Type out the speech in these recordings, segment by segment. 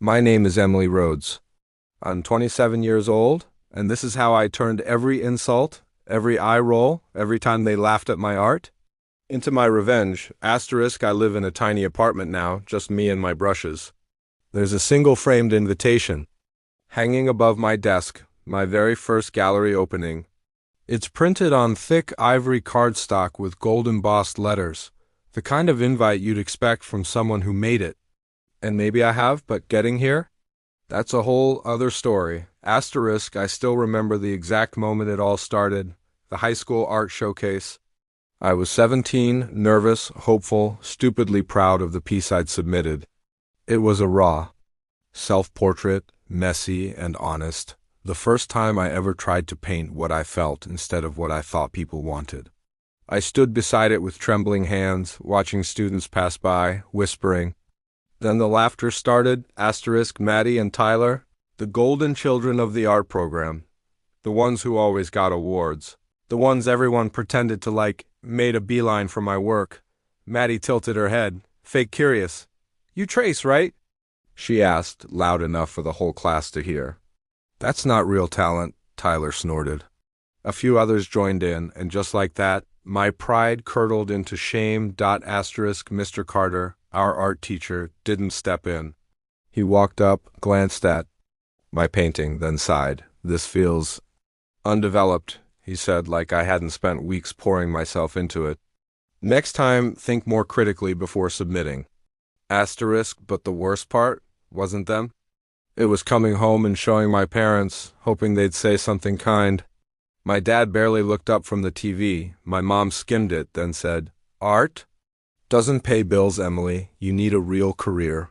My name is Emily Rhodes. I'm 27 years old, and this is how I turned every insult, every eye roll, every time they laughed at my art, into my revenge. Asterisk, I live in a tiny apartment now, just me and my brushes. There's a single framed invitation hanging above my desk, my very first gallery opening. It's printed on thick ivory cardstock with gold embossed letters, the kind of invite you'd expect from someone who made it. And maybe I have, but getting here? That's a whole other story. Asterisk, I still remember the exact moment it all started, the high school art showcase. I was 17, nervous, hopeful, stupidly proud of the piece I'd submitted. It was a raw self-portrait, messy and honest, the first time I ever tried to paint what I felt instead of what I thought people wanted. I stood beside it with trembling hands, watching students pass by, whispering. Then the laughter started. Asterisk, Maddie and Tyler, the golden children of the art program, the ones who always got awards, the ones everyone pretended to like, made a beeline for my work. Maddie tilted her head, fake curious. "You trace, right?" she asked, loud enough for the whole class to hear. "That's not real talent," Tyler snorted. A few others joined in, and just like that, my pride curdled into shame. Asterisk, Mr. Carter, our art teacher, didn't step in. He walked up, glanced at my painting, then sighed. "This feels undeveloped," he said, like I hadn't spent weeks pouring myself into it. "Next time, think more critically before submitting." Asterisk, but the worst part wasn't them. It was coming home and showing my parents, hoping they'd say something kind. My dad barely looked up from the TV. My mom skimmed it, then said, "Art? Doesn't pay bills, Emily. You need a real career."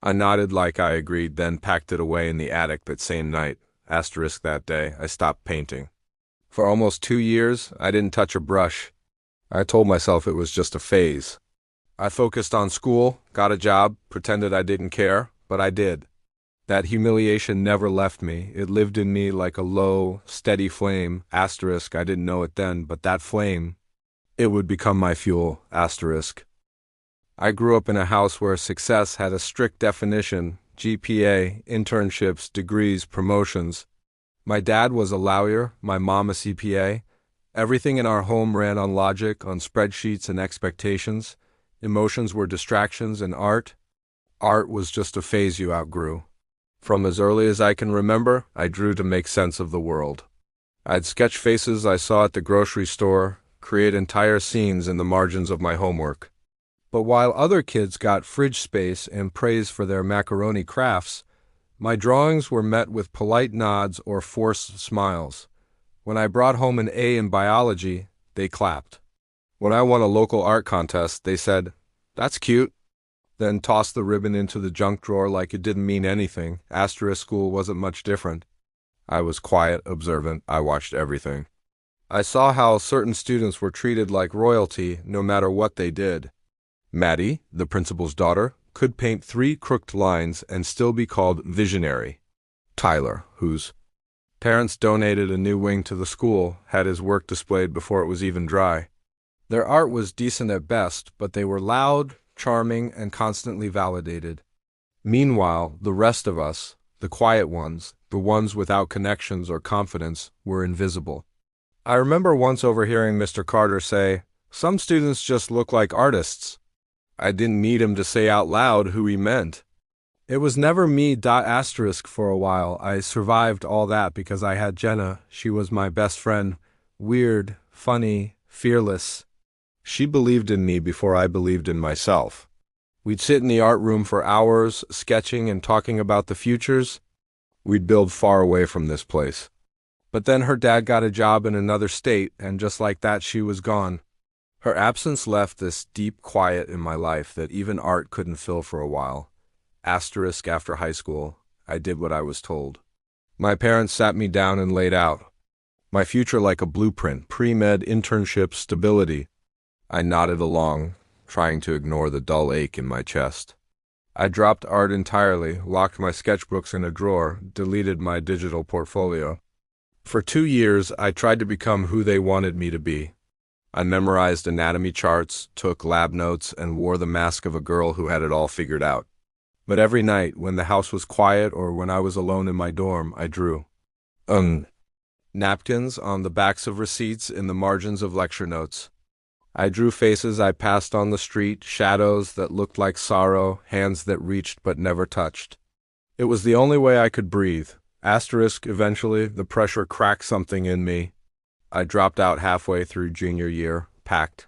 I nodded like I agreed, then packed it away in the attic that same night. Asterisk, that day, I stopped painting. For almost 2 years, I didn't touch a brush. I told myself it was just a phase. I focused on school, got a job, pretended I didn't care, but I did. That humiliation never left me. It lived in me like a low, steady flame. Asterisk, I didn't know it then, but that flame, it would become my fuel. Asterisk. I grew up in a house where success had a strict definition: GPA, internships, degrees, promotions. My dad was a lawyer, my mom a CPA. Everything in our home ran on logic, on spreadsheets and expectations. Emotions were distractions, and art was just a phase you outgrew. From as early as I can remember, I drew to make sense of the world. I'd sketch faces I saw at the grocery store, create entire scenes in the margins of my homework. But while other kids got fridge space and praise for their macaroni crafts, my drawings were met with polite nods or forced smiles. When I brought home an A in biology, they clapped. When I won a local art contest, they said, "That's cute," then tossed the ribbon into the junk drawer like it didn't mean anything. Asterisk, school wasn't much different. I was quiet, observant. I watched everything. I saw how certain students were treated like royalty no matter what they did. Maddie, the principal's daughter, could paint 3 crooked lines and still be called visionary. Tyler, whose parents donated a new wing to the school, had his work displayed before it was even dry. Their art was decent at best, but they were loud, charming, and constantly validated. Meanwhile, the rest of us, the quiet ones, the ones without connections or confidence, were invisible. I remember once overhearing Mr. Carter say, "Some students just look like artists." I didn't need him to say out loud who he meant. It was never me. Asterisk, for a while. I survived all that because I had Jenna. She was my best friend. Weird, funny, fearless. She believed in me before I believed in myself. We'd sit in the art room for hours, sketching and talking about the futures. We'd build far away from this place. But then her dad got a job in another state, and just like that, she was gone. Her absence left this deep quiet in my life that even art couldn't fill for a while. Asterisk, after high school, I did what I was told. My parents sat me down and laid out my future like a blueprint: pre-med, internship, stability. I nodded along, trying to ignore the dull ache in my chest. I dropped art entirely, locked my sketchbooks in a drawer, deleted my digital portfolio. For 2 years, I tried to become who they wanted me to be. I memorized anatomy charts, took lab notes, and wore the mask of a girl who had it all figured out. But every night, when the house was quiet or when I was alone in my dorm, I drew. Napkins on the backs of receipts in the margins of lecture notes. I drew faces I passed on the street, shadows that looked like sorrow, hands that reached but never touched. It was the only way I could breathe. Eventually, the pressure cracked something in me. I dropped out halfway through junior year, packed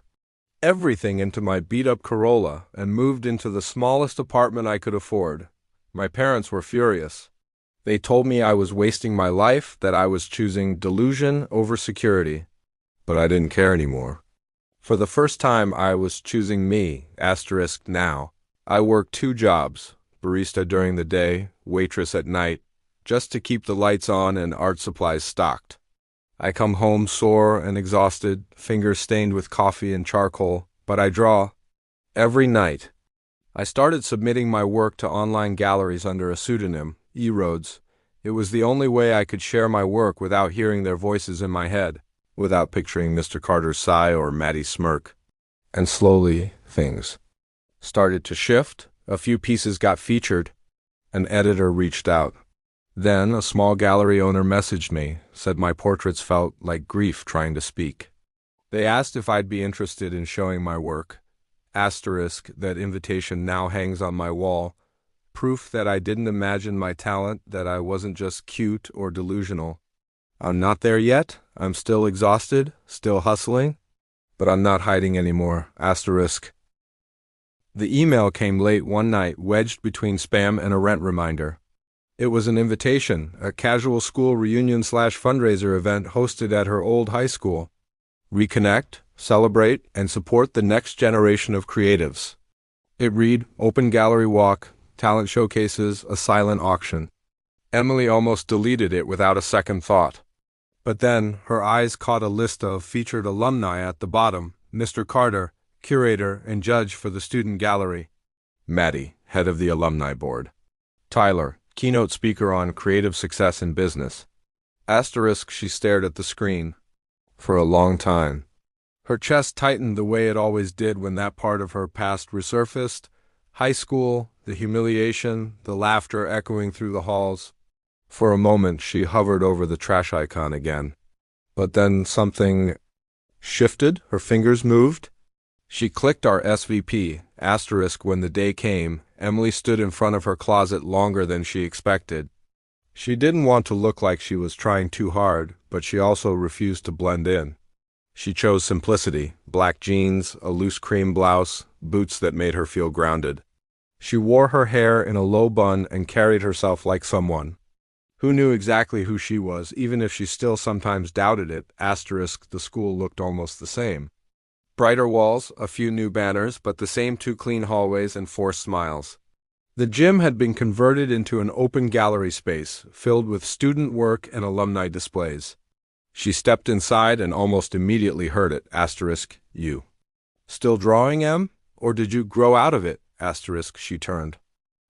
everything into my beat-up Corolla, and moved into the smallest apartment I could afford. My parents were furious. They told me I was wasting my life, that I was choosing delusion over security. But I didn't care anymore. For the first time, I was choosing me, now. I worked 2 jobs, barista during the day, waitress at night, just to keep the lights on and art supplies stocked. I come home sore and exhausted, fingers stained with coffee and charcoal, but I draw. Every night. I started submitting my work to online galleries under a pseudonym, E-Roads. It was the only way I could share my work without hearing their voices in my head, without picturing Mr. Carter's sigh or Maddie's smirk. And slowly, things started to shift. A few pieces got featured. An editor reached out. Then a small gallery owner messaged me, said my portraits felt like grief trying to speak. They asked if I'd be interested in showing my work. That invitation now hangs on my wall. Proof that I didn't imagine my talent, that I wasn't just cute or delusional. I'm not there yet. I'm still exhausted, still hustling. But I'm not hiding anymore. The email came late one night, wedged between spam and a rent reminder. It was an invitation, a casual school reunion/fundraiser event hosted at her old high school. Reconnect, celebrate, and support the next generation of creatives. It read, open gallery walk, talent showcases, a silent auction. Emily almost deleted it without a second thought. But then, her eyes caught a list of featured alumni at the bottom: Mr. Carter, curator and judge for the student gallery. Maddie, head of the alumni board. Tyler, keynote speaker on creative success in business. She stared at the screen. For a long time. Her chest tightened the way it always did when that part of her past resurfaced. High school, the humiliation, the laughter echoing through the halls. For a moment, she hovered over the trash icon again. But then something shifted, her fingers moved. She clicked our SVP, when the day came, Emily stood in front of her closet longer than she expected. She didn't want to look like she was trying too hard, but she also refused to blend in. She chose simplicity, black jeans, a loose cream blouse, boots that made her feel grounded. She wore her hair in a low bun and carried herself like someone who knew exactly who she was, even if she still sometimes doubted it. The school looked almost the same. Brighter walls, a few new banners, but the same 2 clean hallways and forced smiles. The gym had been converted into an open gallery space, filled with student work and alumni displays. She stepped inside and almost immediately heard it. You. Still drawing, Em? Or did you grow out of it? She turned.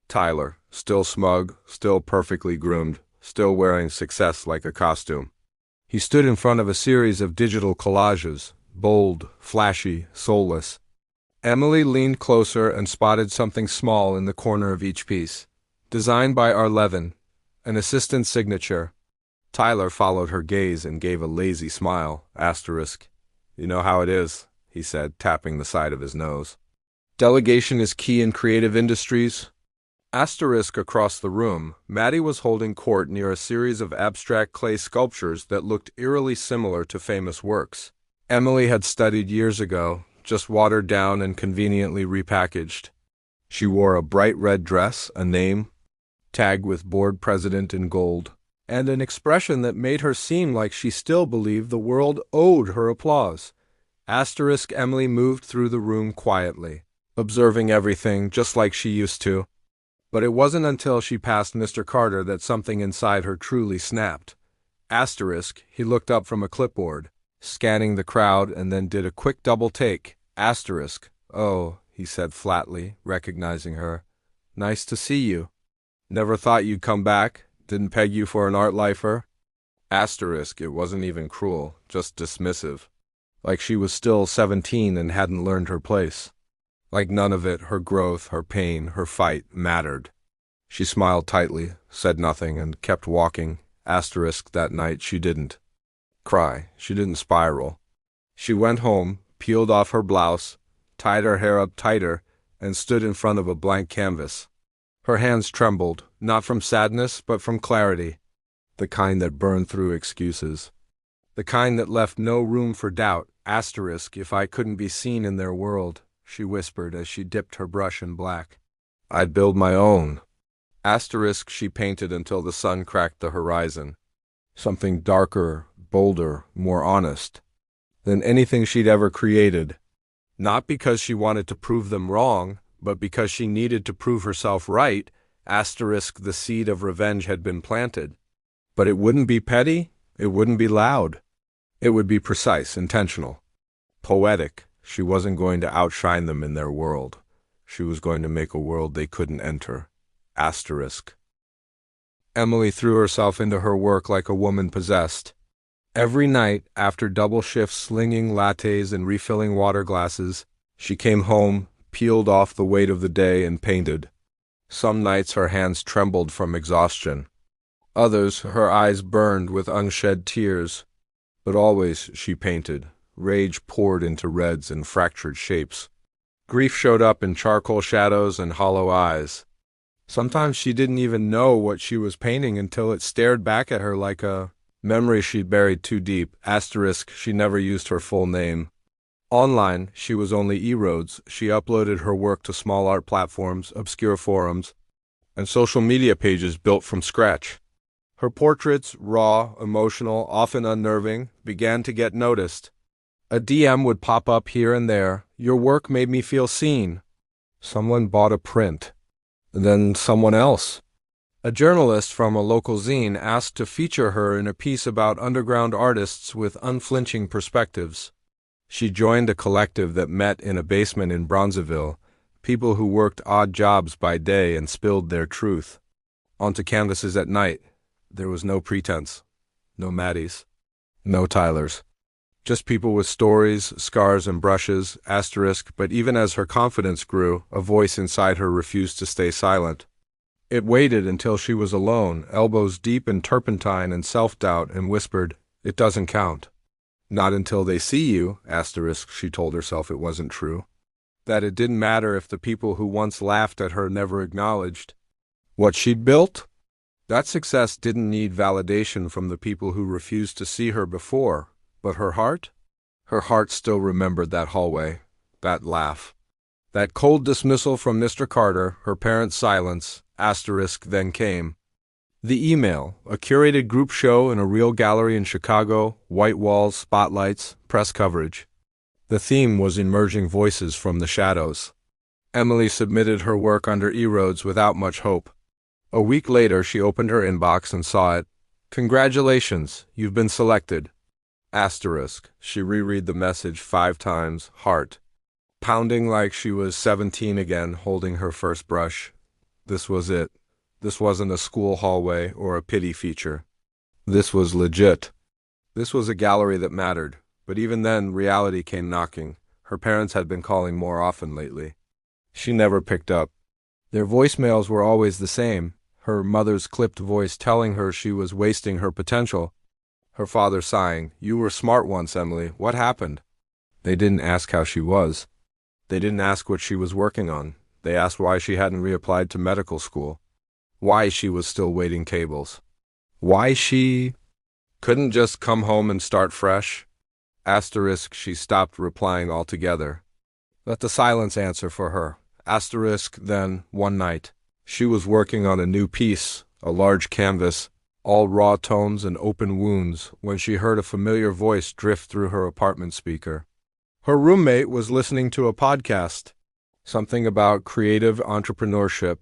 Tyler, still smug, still perfectly groomed, still wearing success like a costume. He stood in front of a series of digital collages, bold, flashy, soulless. Emily leaned closer and spotted something small in the corner of each piece. Designed by Arlevin, an assistant signature. Tyler followed her gaze and gave a lazy smile. You know how it is, he said, tapping the side of his nose. Delegation is key in creative industries. Across the room, Maddie was holding court near a series of abstract clay sculptures that looked eerily similar to famous works Emily had studied years ago, just watered down and conveniently repackaged. She wore a bright red dress, a name tag with board president in gold, and an expression that made her seem like she still believed the world owed her applause. Emily moved through the room quietly, observing everything just like she used to. But it wasn't until she passed Mr. Carter that something inside her truly snapped. He looked up from a clipboard, scanning the crowd, and then did a quick double take. Oh, he said flatly, recognizing her. Nice to see you. Never thought you'd come back. Didn't peg you for an art lifer. It wasn't even cruel, just dismissive. Like she was still 17 and hadn't learned her place. Like none of it, her growth, her pain, her fight, mattered. She smiled tightly, said nothing, and kept walking. Asterisk that night she didn't cry. She didn't spiral. She went home, peeled off her blouse, tied her hair up tighter, and stood in front of a blank canvas. Her hands trembled, not from sadness, but from clarity, the kind that burned through excuses, the kind that left no room for doubt. Asterisk, if I couldn't be seen in their world, she whispered as she dipped her brush in black, I'd build my own. Asterisk, she painted until the sun cracked the horizon. Something darker, bolder, more honest than anything she'd ever created. Not because she wanted to prove them wrong, but because she needed to prove herself right. Asterisk, the seed of revenge had been planted. But it wouldn't be petty, it wouldn't be loud. It would be precise, intentional, poetic. She wasn't going to outshine them in their world. She was going to make a world they couldn't enter. Asterisk. Emily threw herself into her work like a woman possessed. Every night, after double shifts slinging lattes and refilling water glasses, she came home, peeled off the weight of the day, and painted. Some nights her hands trembled from exhaustion. Others, her eyes burned with unshed tears. But always she painted. Rage poured into reds and fractured shapes. Grief showed up in charcoal shadows and hollow eyes. Sometimes she didn't even know what she was painting until it stared back at her like a memory she'd buried too deep. Asterisk, she never used her full name. Online, she was only E-Roads. She uploaded her work to small art platforms, obscure forums, and social media pages built from scratch. Her portraits, raw, emotional, often unnerving, began to get noticed. A DM would pop up here and there. Your work made me feel seen. Someone bought a print. Then someone else. A journalist from a local zine asked to feature her in a piece about underground artists with unflinching perspectives. She joined a collective that met in a basement in Bronzeville, people who worked odd jobs by day and spilled their truth onto canvases at night. There was no pretense, no Maddies, no Tylers. Just people with stories, scars, and brushes. Asterisk, but even as her confidence grew, a voice inside her refused to stay silent. It waited until she was alone, elbows deep in turpentine and self-doubt, and whispered, It doesn't count. Not until they see you. Asterisk, she told herself it wasn't true. That it didn't matter if the people who once laughed at her never acknowledged what she'd built. That success didn't need validation from the people who refused to see her before. But her heart? Her heart still remembered that hallway, that laugh, that cold dismissal from Mr. Carter, her parents' silence. Asterisk then came. The email, a curated group show in a real gallery in Chicago, white walls, spotlights, press coverage. The theme was emerging voices from the shadows. Emily submitted her work under E-Roads without much hope. A week later, she opened her inbox and saw it. Congratulations, you've been selected. Asterisk. She reread the message 5 times, heart, pounding like she was 17 again, holding her first brush. This was it. This wasn't a school hallway or a pity feature. This was legit. This was a gallery that mattered. But even then, reality came knocking. Her parents had been calling more often lately. She never picked up. Their voicemails were always the same, her mother's clipped voice telling her she was wasting her potential. Her father sighing, You were smart once, Emily. What happened? They didn't ask how she was. They didn't ask what she was working on. They asked why she hadn't reapplied to medical school. Why she was still waiting tables. Why she couldn't just come home and start fresh. Asterisk, she stopped replying altogether. Let the silence answer for her. Asterisk, then, one night, she was working on a new piece, a large canvas, all raw tones and open wounds, when she heard a familiar voice drift through her apartment speaker. Her roommate was listening to a podcast, something about creative entrepreneurship.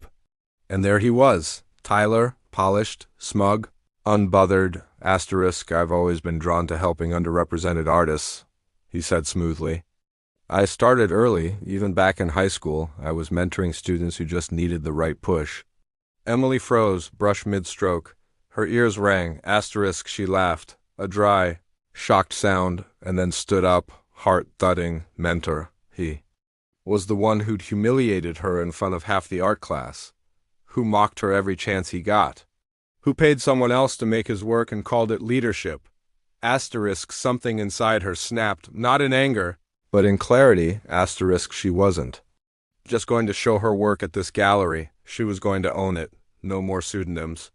And there he was, Tyler, polished, smug, unbothered. Asterisk, I've always been drawn to helping underrepresented artists, he said smoothly. I started early, even back in high school. I was mentoring students who just needed the right push. Emily froze, brush mid-stroke. Her ears rang. Asterisk, she laughed. A dry, shocked sound, and then stood up, heart thudding. Mentor, he was the one who'd humiliated her in front of half the art class, who mocked her every chance he got, who paid someone else to make his work and called it leadership. Asterisk something inside her snapped, not in anger, but in clarity. Asterisk she wasn't just going to show her work at this gallery. She was going to own it. No more pseudonyms.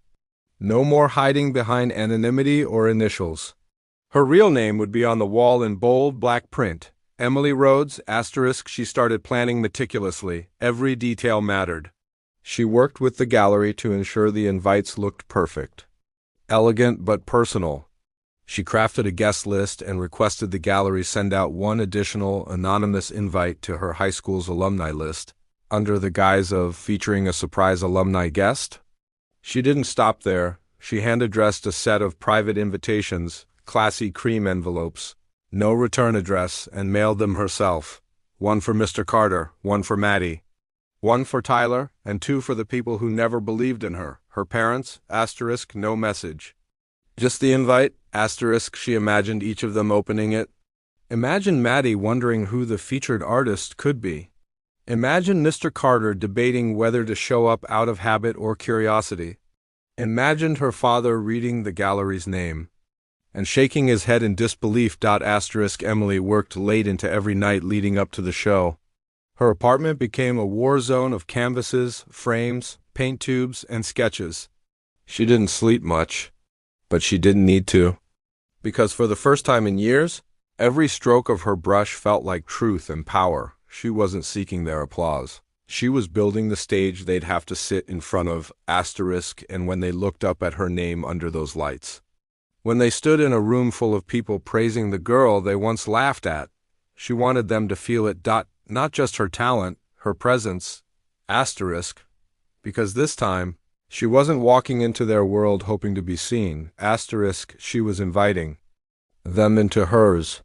No more hiding behind anonymity or initials. Her real name would be on the wall in bold black print. Emily Rhodes, asterisk. She started planning meticulously. Every detail mattered. She worked with the gallery to ensure the invites looked perfect. Elegant but personal. She crafted a guest list and requested the gallery send out one additional anonymous invite to her high school's alumni list, under the guise of featuring a surprise alumni guest. She didn't stop there. She hand-addressed a set of private invitations, classy cream envelopes, no return address, and mailed them herself. One for Mr. Carter, one for Maddie, one for Tyler, and two for the people who never believed in her. Her parents, asterisk, no message. Just the invite, asterisk. She imagined each of them opening it. Imagine Maddie wondering who the featured artist could be. Imagine Mr. Carter debating whether to show up out of habit or curiosity. Imagined her father reading the gallery's name and shaking his head in disbelief. Asterisk. Emily worked late into every night leading up to the show. Her apartment became a war zone of canvases, frames, paint tubes, and sketches. She didn't sleep much, but she didn't need to, because for the first time in years, every stroke of her brush felt like truth and power. She wasn't seeking their applause. She was building the stage they'd have to sit in front of, asterisk, and when they looked up at her name under those lights. When they stood in a room full of people praising the girl they once laughed at, she wanted them to feel it. Not just her talent, her presence, asterisk, because this time, she wasn't walking into their world hoping to be seen, asterisk. She was inviting them into hers.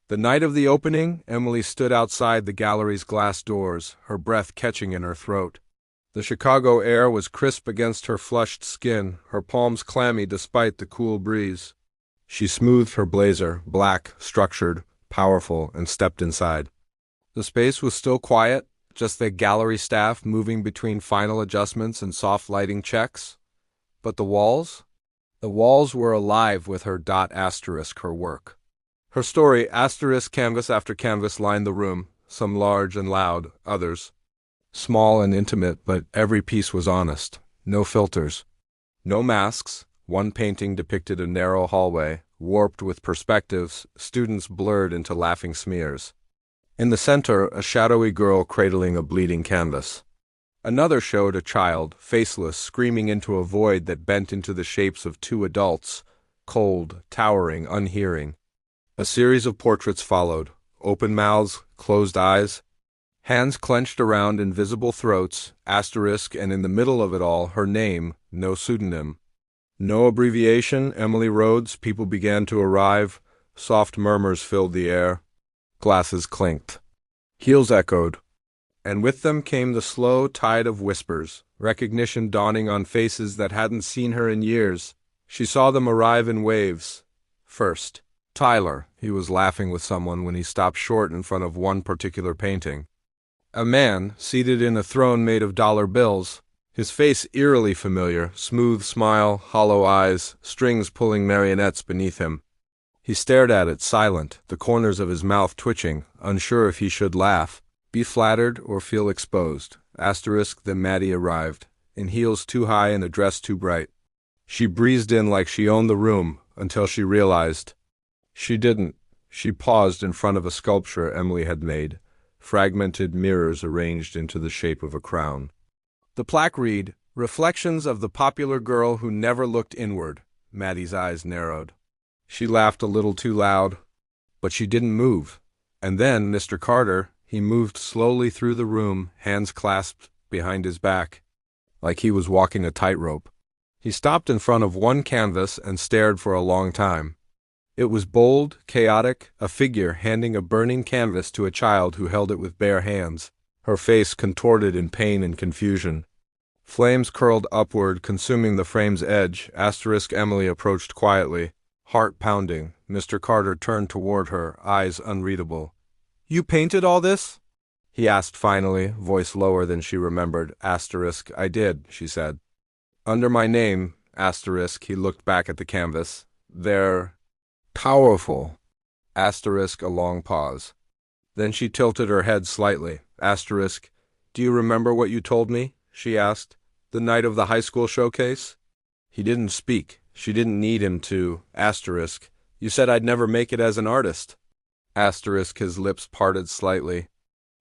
The night of the opening, Emily stood outside the gallery's glass doors, her breath catching in her throat. The Chicago air was crisp against her flushed skin, her palms clammy despite the cool breeze. She smoothed her blazer, black, structured, powerful, and stepped inside. The space was still quiet, just the gallery staff moving between final adjustments and soft lighting checks. But the walls? The walls were alive with her. Asterisk her work. Her story, asterisk. Canvas after canvas lined the room, some large and loud, others small and intimate, but every piece was honest. No filters. No masks. One painting depicted a narrow hallway, warped with perspectives, students blurred into laughing smears. In the center, a shadowy girl cradling a bleeding canvas. Another showed a child, faceless, screaming into a void that bent into the shapes of two adults, cold, towering, unhearing. A series of portraits followed, open mouths, closed eyes, hands clenched around invisible throats, asterisk, and in the middle of it all, her name, no pseudonym. No abbreviation, Emily Rhodes. People began to arrive. Soft murmurs filled the air. Glasses clinked. Heels echoed. And with them came the slow tide of whispers, recognition dawning on faces that hadn't seen her in years. She saw them arrive in waves. First, Tyler. He was laughing with someone when he stopped short in front of one particular painting. A man, seated in a throne made of dollar bills, his face eerily familiar, smooth smile, hollow eyes, strings pulling marionettes beneath him. He stared at it, silent, the corners of his mouth twitching, unsure if he should laugh, be flattered, or feel exposed. Asterisk. Then Maddie arrived, in heels too high and a dress too bright. She breezed in like she owned the room, until she realized she didn't. She paused in front of a sculpture Emily had made, fragmented mirrors arranged into the shape of a crown. The plaque read, "Reflections of the popular girl who never looked inward." Maddie's eyes narrowed. She laughed a little too loud, but she didn't move. And then Mr. Carter, he moved slowly through the room, hands clasped behind his back, like he was walking a tightrope. He stopped in front of one canvas and stared for a long time. It was bold, chaotic, a figure handing a burning canvas to a child who held it with bare hands, her face contorted in pain and confusion. Flames curled upward, consuming the frame's edge. Asterisk. Emily approached quietly, heart pounding. Mr. Carter turned toward her, eyes unreadable. "You painted all this?" he asked finally, voice lower than she remembered. Asterisk, I did, she said. Under my name, asterisk, he looked back at the canvas. They're powerful. Asterisk, a long pause. Then she tilted her head slightly. Asterisk, do you remember what you told me? She asked. The night of the high school showcase? He didn't speak. She didn't need him to. Asterisk, you said I'd never make it as an artist. Asterisk, his lips parted slightly.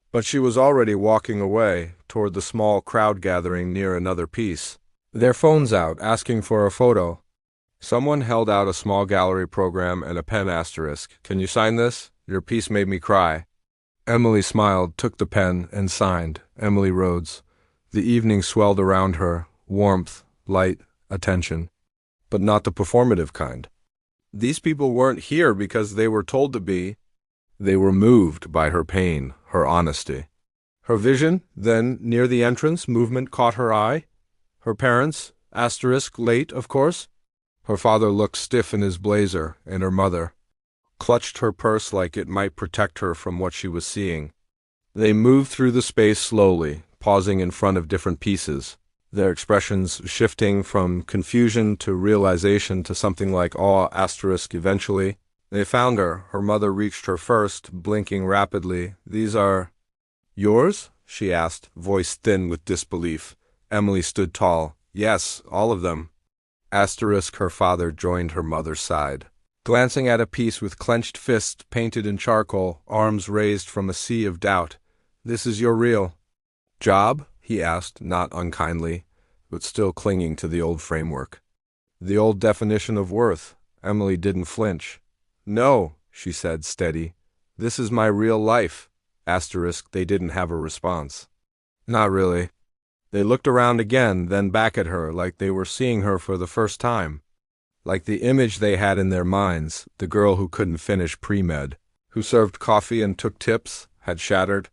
But she was already walking away, toward the small crowd gathering near another piece. Their phones out, asking for a photo. Someone held out a small gallery program and a pen. Asterisk, can you sign this? Your piece made me cry. Emily smiled, took the pen, and signed. Emily Rhodes. The evening swelled around her, warmth, light, attention. But not the performative kind. These people weren't here because they were told to be. They were moved by her pain, her honesty. Her vision, then, near the entrance, movement caught her eye. Her parents, asterisk, late, of course. Her father looked stiff in his blazer, and her mother clutched her purse like it might protect her from what she was seeing. They moved through the space slowly, pausing in front of different pieces, their expressions shifting from confusion to realization to something like awe. Asterisk, eventually. They found her. Her mother reached her first, blinking rapidly. These are yours? She asked, voice thin with disbelief. Emily stood tall. Yes, all of them. Asterisk, her father joined her mother's side. Glancing at a piece with clenched fists painted in charcoal, arms raised from a sea of doubt. This is your real job? He asked, not unkindly, but still clinging to the old framework. The old definition of worth. Emily didn't flinch. No, she said, steady. This is my real life. Asterisk, they didn't have a response. Not really. They looked around again, then back at her, like they were seeing her for the first time. Like the image they had in their minds, the girl who couldn't finish pre-med, who served coffee and took tips, had shattered.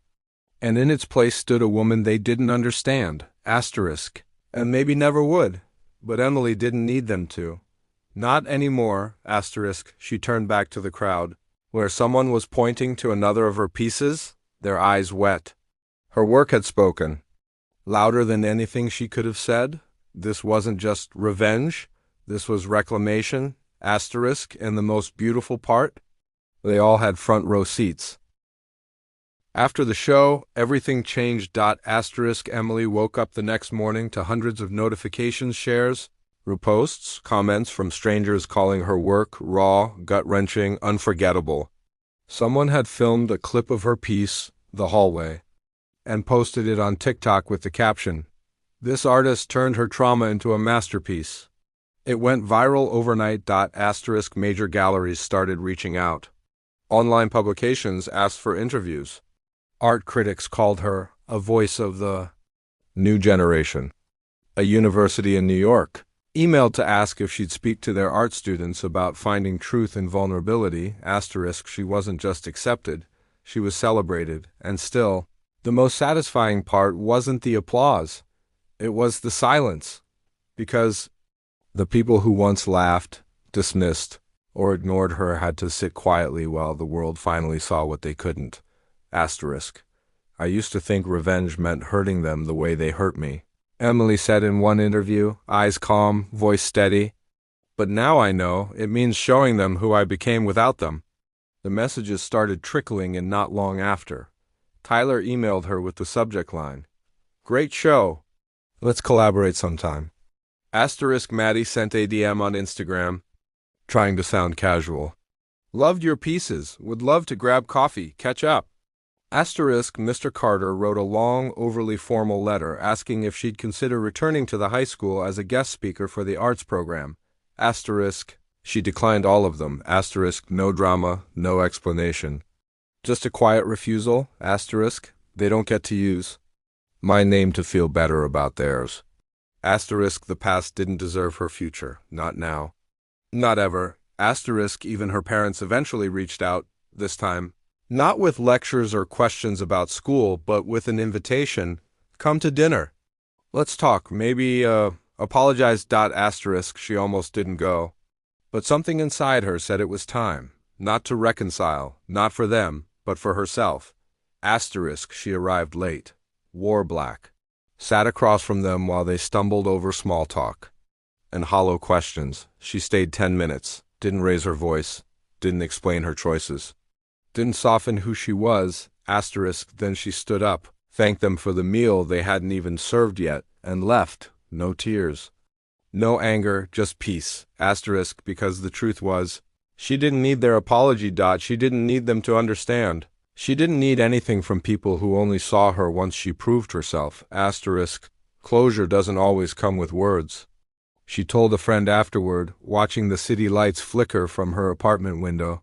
And in its place stood a woman they didn't understand, asterisk, and maybe never would, but Emily didn't need them to. Not anymore, asterisk, she turned back to the crowd, where someone was pointing to another of her pieces, their eyes wet. Her work had spoken. Louder than anything she could have said. This wasn't just revenge. This was reclamation, asterisk, and the most beautiful part, they all had front row seats. After the show, everything changed. Asterisk, Emily woke up the next morning to hundreds of notifications, shares, reposts, comments from strangers calling her work raw, gut-wrenching, unforgettable. Someone had filmed a clip of her piece, The Hallway, and posted it on TikTok with the caption, "This artist turned her trauma into a masterpiece." It went viral overnight. Asterisk, major galleries started reaching out. Online publications asked for interviews. Art critics called her a voice of the new generation. A university in New York emailed to ask if she'd speak to their art students about finding truth in vulnerability. Asterisk, she wasn't just accepted, she was celebrated. And still, the most satisfying part wasn't the applause. It was the silence. Because the people who once laughed, dismissed, or ignored her had to sit quietly while the world finally saw what they couldn't. Asterisk. I used to think revenge meant hurting them the way they hurt me, Emily said in one interview, eyes calm, voice steady. But now I know it means showing them who I became without them. The messages started trickling in not long after. Tyler emailed her with the subject line, "Great show. Let's collaborate sometime." Asterisk, Maddie sent a DM on Instagram, trying to sound casual. "Loved your pieces. Would love to grab coffee, catch up." Asterisk, Mr. Carter wrote a long, overly formal letter asking if she'd consider returning to the high school as a guest speaker for the arts program. Asterisk, she declined all of them. Asterisk, no drama, no explanation. Just a quiet refusal. Asterisk, they don't get to use my name to feel better about theirs. Asterisk, the past didn't deserve her future. Not now. Not ever. Asterisk, even her parents eventually reached out, this time, not with lectures or questions about school, but with an invitation, "Come to dinner. Let's talk, maybe, apologize." Asterisk, she almost didn't go. But something inside her said it was time, not to reconcile, not for them, but for herself. Asterisk, she arrived late. Wore black. Sat across from them while they stumbled over small talk and hollow questions. She stayed 10 minutes, didn't raise her voice, didn't explain her choices, didn't soften who she was. Asterisk, then she stood up, thanked them for the meal they hadn't even served yet, and left. No tears. No anger, just peace. Asterisk, because the truth was, she didn't need their apology. She didn't need them to understand. She didn't need anything from people who only saw her once she proved herself. Asterisk, closure doesn't always come with words. She told a friend afterward, watching the city lights flicker from her apartment window.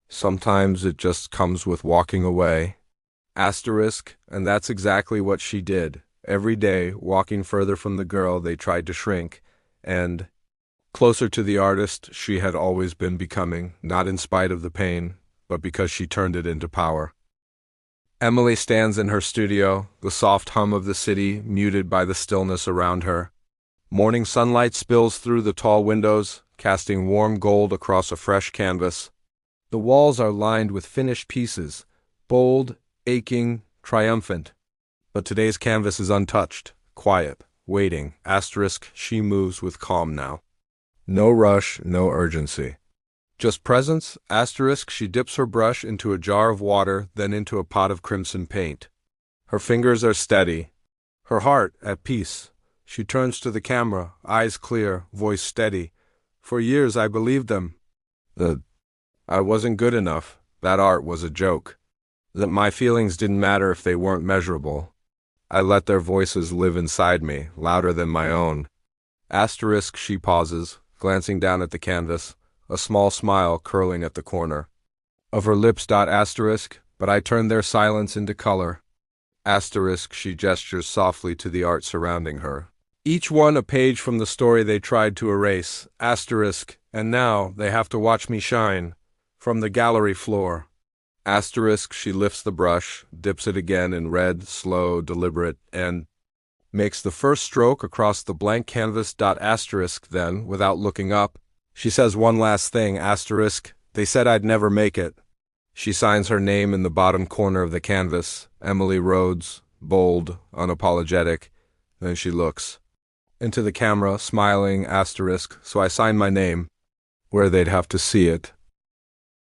Sometimes it just comes with walking away. Asterisk, and that's exactly what she did. Every day, walking further from the girl they tried to shrink, and closer to the artist she had always been becoming, not in spite of the pain, but because she turned it into power. Emily stands in her studio, the soft hum of the city muted by the stillness around her. Morning sunlight spills through the tall windows, casting warm gold across a fresh canvas. The walls are lined with finished pieces, bold, aching, triumphant. But today's canvas is untouched, quiet, waiting. Asterisk, she moves with calm now. No rush, no urgency. Just presence. Asterisk, she dips her brush into a jar of water, then into a pot of crimson paint. Her fingers are steady, her heart at peace. She turns to the camera, eyes clear, voice steady. For years I believed them. That I wasn't good enough. That art was a joke. That my feelings didn't matter if they weren't measurable. I let their voices live inside me, louder than my own. Asterisk, she pauses, glancing down at the canvas, a small smile curling at the corner of her lips. Asterisk, but I turn their silence into color. Asterisk, she gestures softly to the art surrounding her. Each one a page from the story they tried to erase. Asterisk, and now they have to watch me shine from the gallery floor. Asterisk, she lifts the brush, dips it again in red, slow, deliberate, and makes the first stroke across the blank canvas. Asterisk, then, without looking up, she says one last thing. Asterisk, they said I'd never make it. She signs her name in the bottom corner of the canvas, Emily Rhodes, bold, unapologetic. Then she looks into the camera, smiling. Asterisk, so I signed my name where they'd have to see it.